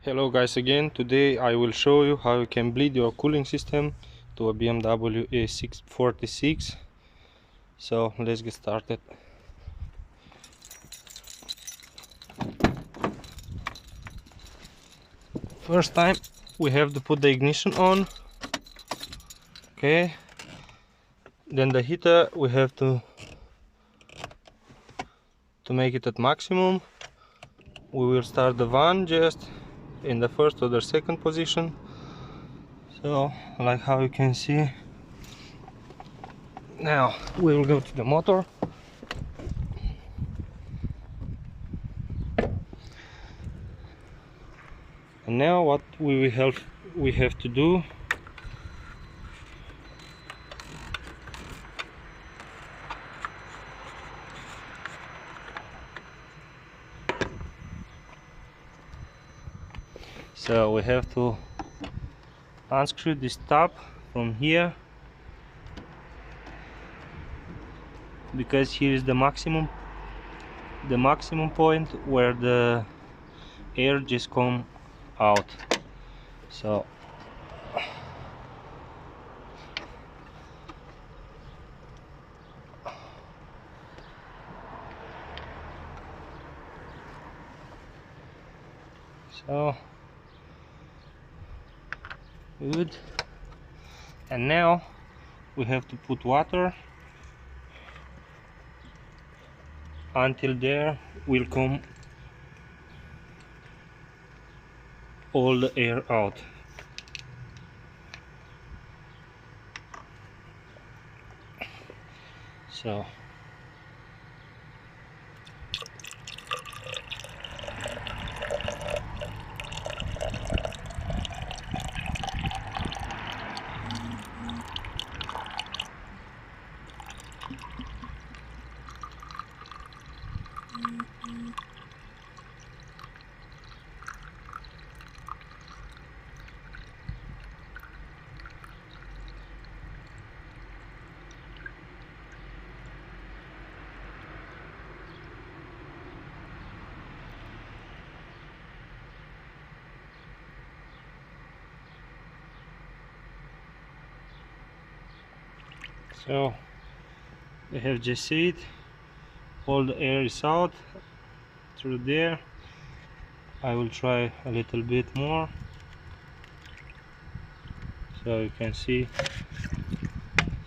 Hello guys again. Today I will show you how you can bleed your cooling system to a BMW E46. So let's get started. First time we have to put the ignition on. Okay. Then the heater we have to make it at maximum. We will start the van just in the first or the second position. So like how you can see. Now we will go to the motor. And now what we have to do, so we have to unscrew this tab from here, because here is the maximum point where the air just come out. So good. And now we have to put water until there will come all the air out. So we have just seen all the air is out through there. I will try a little bit more so you can see.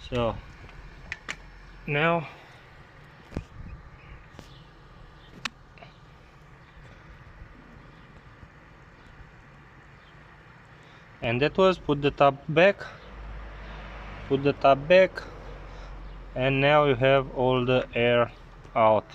So now and that was put the tab back, and now you have all the air out.